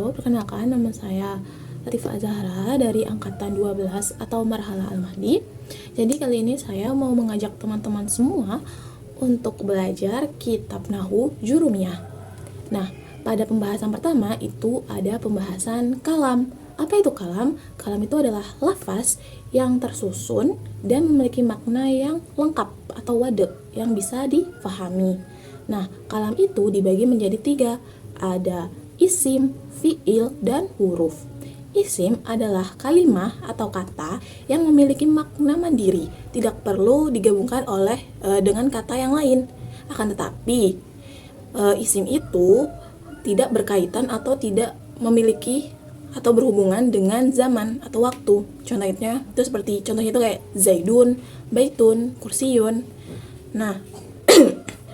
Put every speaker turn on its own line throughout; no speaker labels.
Halo, perkenalkan nama saya Latifah Azahra dari angkatan 12 atau Marhala Al-Mahdi. Jadi kali ini saya mau mengajak teman-teman semua untuk belajar kitab Nahwu Jurumiyah. Nah, pada pembahasan pertama itu ada pembahasan kalam. Apa itu kalam? Kalam itu adalah lafaz yang tersusun dan memiliki makna yang lengkap atau wade yang bisa difahami. Nah, kalam itu dibagi menjadi 3. Ada isim, fiil, dan huruf. Isim adalah kalimah atau kata yang memiliki makna mandiri, tidak perlu digabungkan dengan kata yang lain. Akan tetapi, isim itu tidak berkaitan atau tidak memiliki atau berhubungan dengan zaman atau waktu. Contohnya itu kayak Zaidun, Baitun, Kursiyun. Nah,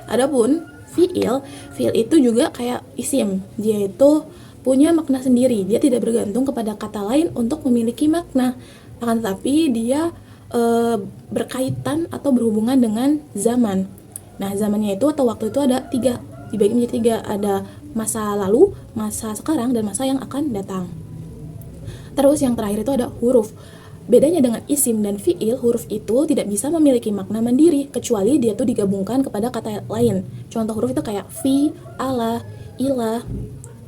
adapun fiil itu juga kayak isim. Dia itu punya makna sendiri. Dia tidak bergantung kepada kata lain untuk memiliki makna. Akan tetapi dia berkaitan atau berhubungan dengan zaman. Nah, zamannya itu atau waktu itu ada 3, dibagi menjadi 3. Ada masa lalu, masa sekarang, dan masa yang akan datang. Terus yang terakhir itu ada huruf. Bedanya dengan isim dan fiil, huruf itu tidak bisa memiliki makna mandiri kecuali dia tuh digabungkan kepada kata lain. Contoh huruf itu kayak fi, ala, ila,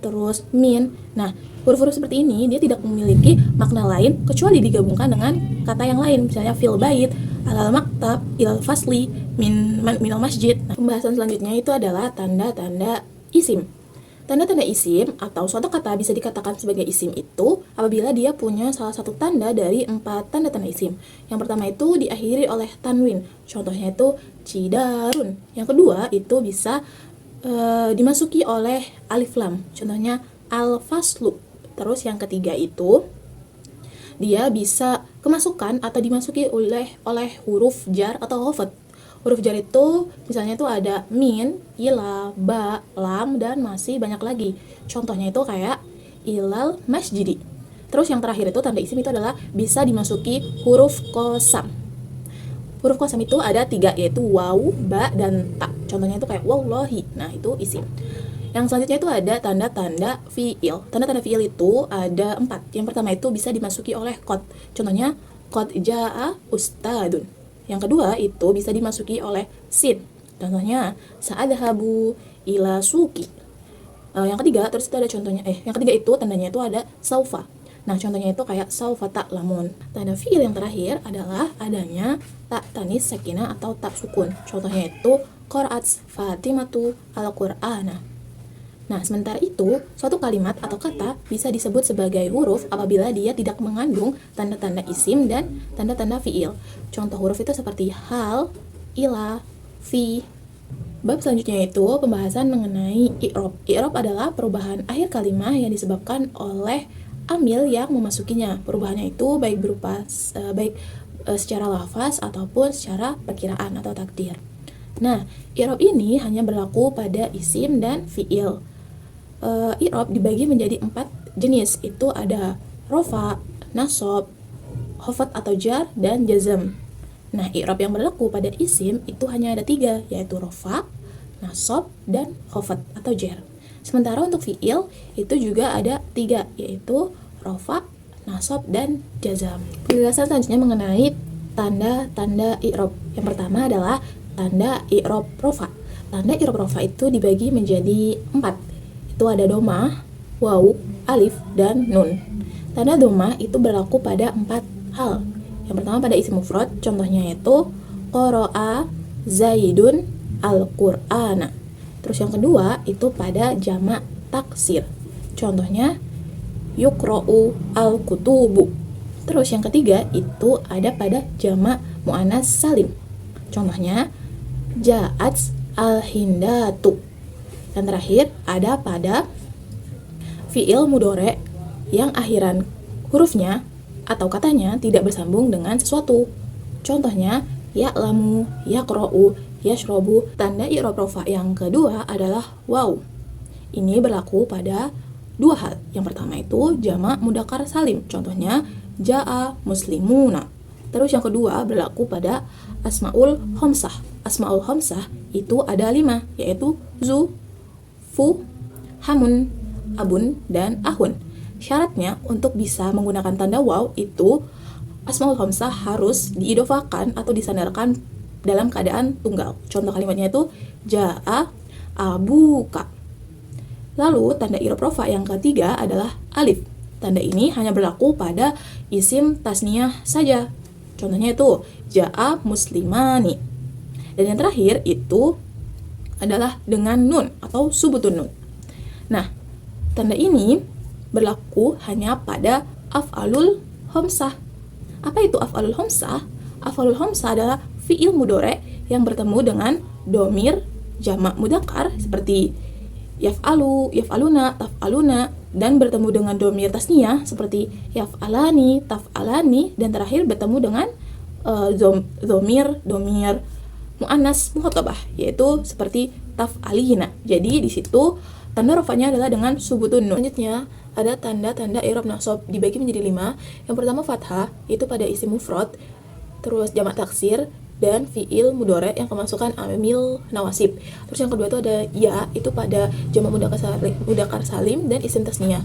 terus min. Nah, huruf-huruf seperti ini dia tidak memiliki makna lain kecuali digabungkan dengan kata yang lain. Misalnya fil bait, alal maktab, ilal fasli, minal masjid. Nah, pembahasan selanjutnya itu adalah tanda-tanda isim. Tanda-tanda isim atau suatu kata bisa dikatakan sebagai isim itu apabila dia punya salah satu tanda dari 4 tanda-tanda isim. Yang pertama itu diakhiri oleh tanwin. Contohnya itu cidarun. Yang kedua itu bisa dimasuki oleh alif lam. Contohnya al-faslu. Terus yang ketiga itu dia bisa kemasukan atau dimasuki oleh huruf jar atau khafat. Huruf jar itu misalnya itu ada min, ila, ba, lam, dan masih banyak lagi. Contohnya itu kayak ilal masjidi. Terus yang terakhir itu tanda isim itu adalah bisa dimasuki huruf qasam. Huruf qasam itu ada 3, yaitu waw, ba, dan ta. Contohnya itu kayak wallahi. Nah, itu isim. Yang selanjutnya itu ada tanda-tanda fiil. Tanda-tanda fiil itu ada 4. Yang pertama itu bisa dimasuki oleh qad. Contohnya qad jaa ustadun. Yang kedua itu bisa dimasuki oleh sin. Contohnya sa'adhabu ila suki. Yang ketiga terus itu ada contohnya yang ketiga itu tandanya itu ada saufa. Nah, contohnya itu kayak saufa ta'lamun. Tanda fiil yang terakhir adalah adanya ta tanis sakinah atau ta sukun. Contohnya itu qara'at Fatimatu al-Qur'ana. Nah, sementara itu, suatu kalimat atau kata bisa disebut sebagai huruf apabila dia tidak mengandung tanda-tanda isim dan tanda-tanda fiil. Contoh huruf itu seperti hal, ila, fi. Bab selanjutnya itu pembahasan mengenai i'rab. I'rab adalah perubahan akhir kalimat yang disebabkan oleh amil yang memasukinya. Perubahannya itu baik berupa secara lafaz ataupun secara perkiraan atau takdir. Nah, i'rab ini hanya berlaku pada isim dan fiil. I'rab dibagi menjadi 4 jenis. Itu ada rofa, nasab, khafat atau jar, dan jazm. Nah, i'rab yang berlaku pada isim itu hanya ada 3, yaitu rofa, nasab, dan khafat atau jar. Sementara untuk fiil itu juga ada 3, yaitu rofa, nasab, dan jazm. Penjelasan selanjutnya mengenai tanda-tanda i'rab. Yang pertama adalah tanda i'rab rofa. Tanda i'rab rofa itu dibagi menjadi 4. Itu ada domah, waw, alif, dan nun. Tanda domah itu berlaku pada 4 hal. Yang pertama pada isim mufrad, contohnya itu qara'a Zaidun al-Qur'ana. Terus yang kedua itu pada jamak taksir. Contohnya yuqra'u al-kutubu. Terus yang ketiga itu ada pada jamak muannas salim. Contohnya ja'at al-hindatu. Dan terakhir ada pada fiil mudhari yang akhiran hurufnya atau katanya tidak bersambung dengan sesuatu. Contohnya ya'lamu, yaqra'u, yashrabu. Tanda i'rab rofa yang kedua adalah waw. Ini berlaku pada 2 hal. Yang pertama itu jamak mudzakkar salim. Contohnya ja'a muslimuna. Terus yang kedua berlaku pada asmaul khamsah. Asmaul khamsah itu ada 5, yaitu zu, fu, hamun, abun, dan ahun. Syaratnya untuk bisa menggunakan tanda waw itu asmaul khamsah harus diidofakan atau disandarkan dalam keadaan tunggal. Contoh kalimatnya itu ja'a abuka. Lalu tanda i'rab rofa yang ketiga adalah alif. Tanda ini hanya berlaku pada isim tasniyah saja. Contohnya itu ja'a muslimani. Dan yang terakhir itu adalah dengan nun atau subutun nun. Nah, tanda ini berlaku hanya pada af'alul khamsah. Apa itu af'alul khamsah? Af'alul khamsah adalah fi'il mudhari yang bertemu dengan domir jamak mudzakkar seperti yaf'alu, yaf'aluna, taf'aluna, dan bertemu dengan domir tasniyah seperti yaf'alani, taf'alani, dan terakhir bertemu dengan domir mu'annas mukhatabah, yaitu seperti taf'alina. Jadi di situ tanda rafanya adalah dengan subutun nun. Selanjutnya ada tanda-tanda i'rab nasab dibagi menjadi 5. Yang pertama fathah, itu pada isim mufrad, terus jamak taksir, dan fi'il mudhari yang kemasukan amil nawasib. Terus yang kedua itu ada ya, itu pada jamak mudzakkar salim dan isim tasniyah.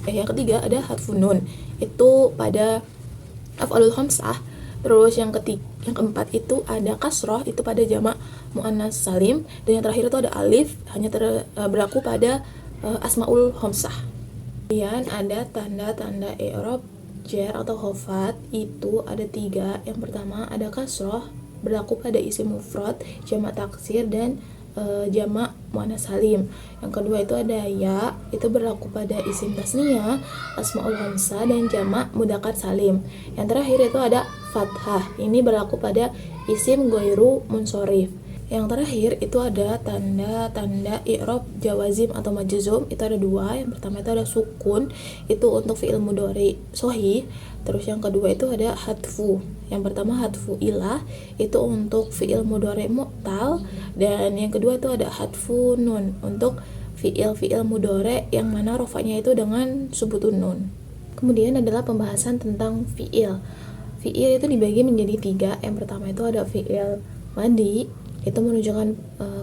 Yang ketiga ada hadfun nun, itu pada af'alul khamsah. Terus yang keempat itu ada kasroh, itu pada jamak muannas salim, dan yang terakhir itu ada alif, hanya berlaku pada asmaul khamsah. Kemudian ada tanda-tanda i'rab jar atau khofat, itu ada 3. Yang pertama ada kasroh, berlaku pada isim mufrad, jamak taksir, dan jamak muannas salim. Yang kedua itu ada ya, itu berlaku pada isim tasniyah, asmaul khamsah, dan jamak mudzakkar salim. Yang terakhir itu ada fathah, ini berlaku pada isim ghairu munsorif. Yang terakhir itu ada tanda-tanda i'rab jawazim atau majzum, itu ada 2. Yang pertama itu ada sukun, itu untuk fi'il mudhari shahih. Terus yang kedua itu ada hadfu. Yang pertama hadfu ilah, itu untuk fi'il mudhari mu'tal, dan yang kedua itu ada hadfu nun untuk fi'il mudhari yang mana rofanya itu dengan subutun nun. Kemudian adalah pembahasan tentang fi'il. Fi'il itu dibagi menjadi 3. Yang pertama itu ada fi'il madi, itu menunjukkan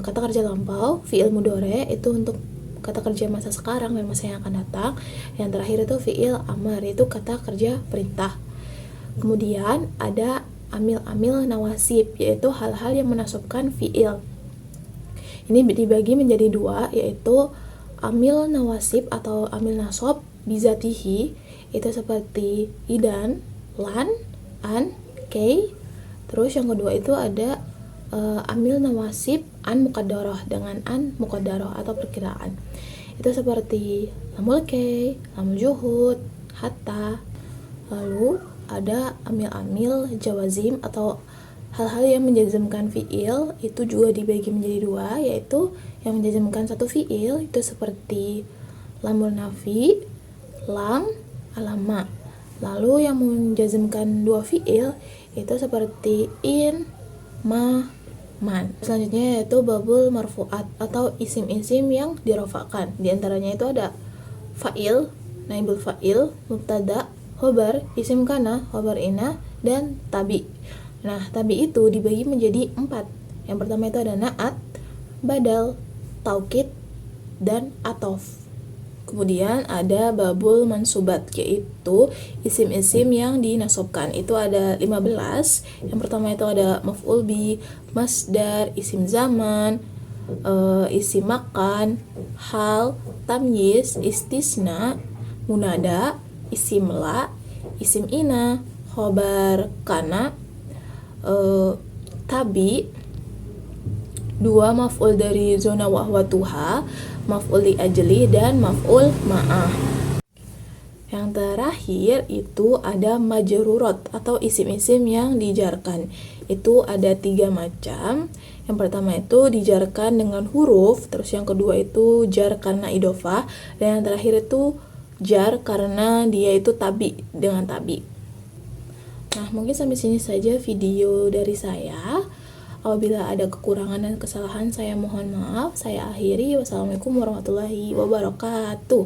kata kerja lampau. Fi'il mudhari itu untuk kata kerja masa sekarang dan masa yang akan datang. Yang terakhir itu fi'il amar, itu kata kerja perintah. Kemudian ada amil-amil nawasib, yaitu hal-hal yang menasabkan fi'il. Ini dibagi menjadi 2, yaitu amil nawasib atau amil nasab bizatihi, itu seperti idan, lan, an, kay. Terus yang kedua itu ada amil nawasib an muqaddarah, dengan an muqaddarah atau perkiraan, itu seperti lamul kay, lamul juhud, hatta. Lalu ada amil-amil jawazim atau hal-hal yang menjazmkan fi'il, itu juga dibagi menjadi 2, yaitu yang menjazmkan satu fi'il itu seperti lamul nafi, lam, alama. Lalu yang menjazmkan 2 fi'il itu seperti in, ma, man. Selanjutnya yaitu babul marfu'at atau isim-isim yang dirofakan. Di antaranya itu ada fa'il, naibul fa'il, mubtada, khobar, isim kana, khobar ina, dan tabi. Nah, tabi itu dibagi menjadi 4. Yang pertama itu ada na'at, badal, taukid, dan atof. Kemudian ada babul mansubat, yaitu isim-isim yang dinasobkan. Itu ada 15. Yang pertama itu ada maf'ul bi, masdar, isim zaman, isim makan, hal, tamyiz, istisna, munada, isim la, isim ina, khobar kana, tabi, 2 maf'ul dari zona wahwatuha, maf'ul li ajli, dan maf'ul ma'ah. Yang terakhir itu ada majrurat atau isim-isim yang dijarkan. Itu ada 3 macam. Yang pertama itu dijarkan dengan huruf, terus yang kedua itu jar karena idhofah, dan yang terakhir itu jar karena dia itu tabi, dengan tabi. Nah, mungkin sampai sini saja video dari saya. Apabila ada kekurangan dan kesalahan, saya mohon maaf. Saya akhiri. Wassalamualaikum warahmatullahi wabarakatuh.